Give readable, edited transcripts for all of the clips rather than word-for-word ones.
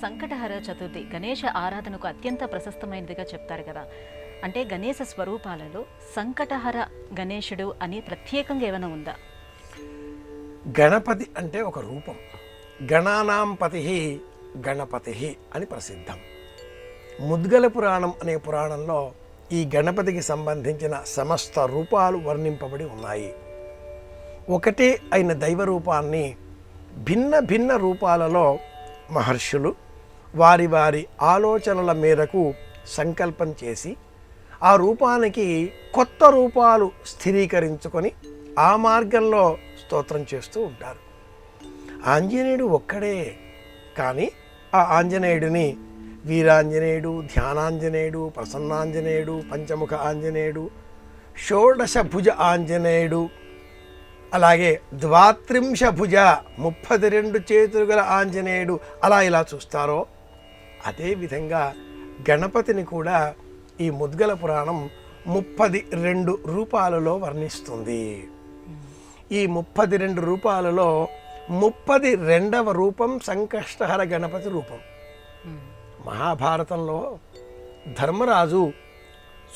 సంకటహర చతుర్థి గణేష ఆరాధనకు అత్యంత ప్రశస్తమైనదిగా చెప్తారు కదా. అంటే గణేశ స్వరూపాలలో సంకటహర గణేశుడు అని ప్రత్యేకంగా ఏమైనా ఉందా? గణపతి అంటే ఒక రూపం. గణానాం పతి గణపతి అని ప్రసిద్ధం. ముద్గల పురాణం అనే పురాణంలో ఈ గణపతికి సంబంధించిన సమస్త రూపాలు వర్ణింపబడి ఉన్నాయి. ఒకటే అయిన దైవ రూపాన్ని భిన్న భిన్న రూపాలలో మహర్షులు వారి వారి ఆలోచనల మేరకు సంకల్పం చేసి ఆ రూపానికి కొత్త రూపాలు స్థిరీకరించుకొని ఆ మార్గంలో స్తోత్రం చేస్తూ ఉంటారు. ఆంజనేయుడు ఒక్కడే, కానీ ఆ ఆంజనేయుడిని వీరాంజనేయుడు, ధ్యానాంజనేయుడు, ప్రసన్నాంజనేయుడు, పంచముఖ ఆంజనేయుడు, షోడశ భుజ ఆంజనేయుడు, అలాగే ద్వాత్రింశ భుజ 32 చేతులు గల ఆంజనేయుడు అలా ఇలా చూస్తారో అదేవిధంగా గణపతిని కూడా ఈ ముద్గల పురాణం 32 రూపాలలో వర్ణిస్తుంది. ఈ 32 రూపాలలో 32వ రూపం సంకష్టహర గణపతి రూపం. మహాభారతంలో ధర్మరాజు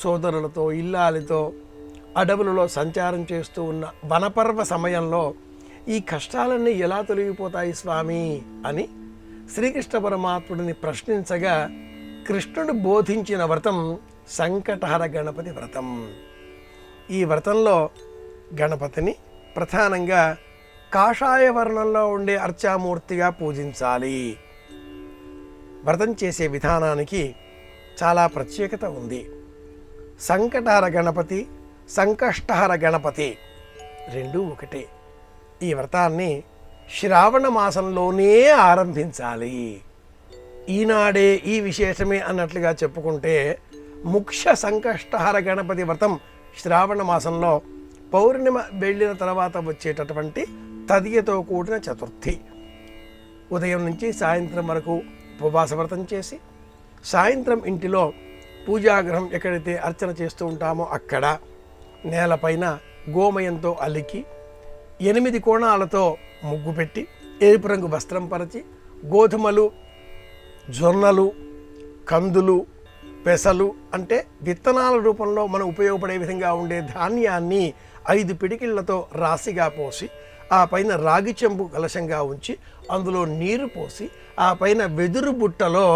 సోదరులతో ఇల్లాలితో అడవులలో సంచారం చేస్తూ ఉన్న వనపర్వ సమయంలో ఈ కష్టాలన్నీ ఎలా తొలగిపోతాయి స్వామి అని శ్రీకృష్ణ పరమాత్ముడిని ప్రశ్నించగా కృష్ణుడు బోధించిన వ్రతం సంకటహర గణపతి వ్రతం. ఈ వ్రతంలో గణపతిని ప్రధానంగా కాషాయ వర్ణంలో ఉండే అర్చామూర్తిగా పూజించాలి. వ్రతం చేసే విధానానికి చాలా ప్రత్యేకత ఉంది. సంకటహర గణపతి, సంకష్టహర గణపతి రెండూ ఒకటే. ఈ వ్రతాన్ని శ్రావణ మాసంలోనే ఆరంభించాలి. ఈనాడే ఈ విశేషమే అన్నట్లుగా చెప్పుకుంటే ముఖ్య సంకష్టహర గణపతి వ్రతం శ్రావణ మాసంలో పౌర్ణిమ వెళ్ళిన తర్వాత వచ్చేటటువంటి తదియతో కూడిన చతుర్థి. ఉదయం నుంచి సాయంత్రం వరకు ఉపవాస వ్రతం చేసి సాయంత్రం ఇంటిలో పూజాగ్రహం ఎక్కడైతే అర్చన చేస్తూ ఉంటామో అక్కడ నేలపైన గోమయంతో అలికి 8 కోణాలతో ముగ్గు పెట్టి ఎరుపు రంగు వస్త్రం పరిచి గోధుమలు, జొన్నలు, కందులు, పెసలు అంటే విత్తనాల రూపంలో మనం ఉపయోగపడే విధంగా ఉండే ధాన్యాన్ని 5 పిడికిళ్లతో రాశిగా పోసి ఆ పైన రాగి చెంబు కలశంగా ఉంచి అందులో నీరు పోసి ఆ పైన వెదురు బుట్టలో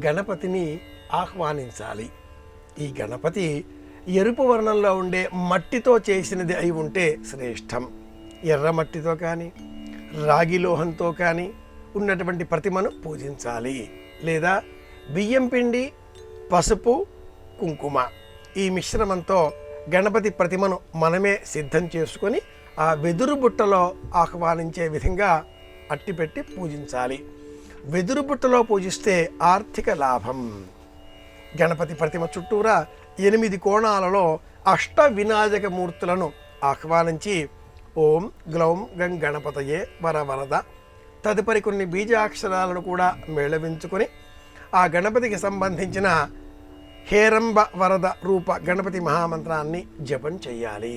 గణపతిని ఆహ్వానించాలి. ఈ గణపతి ఎరుపు వర్ణంలో ఉండే మట్టితో చేసినది అయి ఉంటే శ్రేష్టం. ఎర్ర మట్టితో కానీ రాగి లోహంతో కానీ ఉన్నటువంటి ప్రతిమను పూజించాలి. లేదా బియ్యం పిండి, పసుపు, కుంకుమ ఈ మిశ్రమంతో గణపతి ప్రతిమను మనమే సిద్ధం చేసుకొని ఆ వెదురు బుట్టలో ఆహ్వానించే విధంగా అట్టిపెట్టి పూజించాలి. వెదురు బుట్టలో పూజిస్తే ఆర్థిక లాభం. గణపతి ప్రతిమ చుట్టూరా 8 కోణాలలో అష్ట వినాయక మూర్తులను ఆహ్వానించి ఓం గ్లౌం గం గణపతయే వరవరద తదుపరి కొన్ని బీజాక్షరాలను కూడా మేళవించుకొని ఆ గణపతికి సంబంధించిన హేరంబ వరద రూప గణపతి మహామంత్రాన్ని జపం చెయ్యాలి.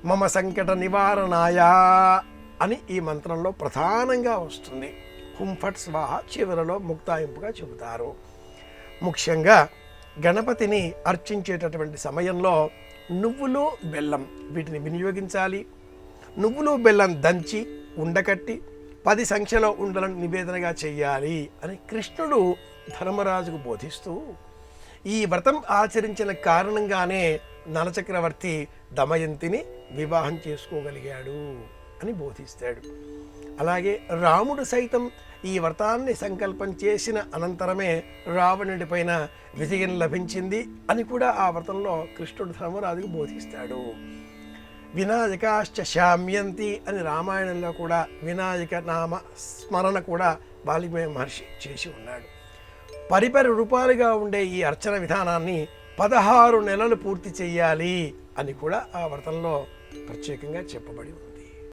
మమ సంకట నివారణాయ అని ఈ మంత్రంలో ప్రధానంగా వస్తుంది. హుం ఫట్ స్వాహ చివరలో ముక్తాయింపుగా చెబుతారు. ముఖ్యంగా గణపతిని అర్చించేటటువంటి సమయంలో నువ్వులు, బెల్లం వీటిని వినియోగించాలి. నువ్వులు బెల్లం దంచి ఉండకట్టి 10 సంఖ్యలో ఉండలను నివేదనగా చెయ్యాలి అని కృష్ణుడు ధర్మరాజుకు బోధిస్తూ ఈ వ్రతం ఆచరించిన కారణంగానే నలచక్రవర్తి దమయంతిని వివాహం చేసుకోగలిగాడు అని బోధిస్తాడు. అలాగే రాముడు సైతం ఈ వ్రతాన్ని సంకల్పం చేసిన అనంతరమే రావణుడి పైన విజయం లభించింది అని కూడా ఆ వ్రతంలో కృష్ణుడు ధర్మరాజుకు బోధిస్తాడు. వినాయకాశ్చ శామ్యంతి అని రామాయణంలో కూడా వినాయక నామ స్మరణ కూడా వాల్మీకి మహర్షి చేసి ఉన్నాడు. పరిపరి రూపాలుగా ఉండే ఈ అర్చన విధానాన్ని 16 నెలలు పూర్తి చెయ్యాలి అని కూడా ఆ వ్రతంలో ప్రత్యేకంగా చెప్పబడి ఉంది.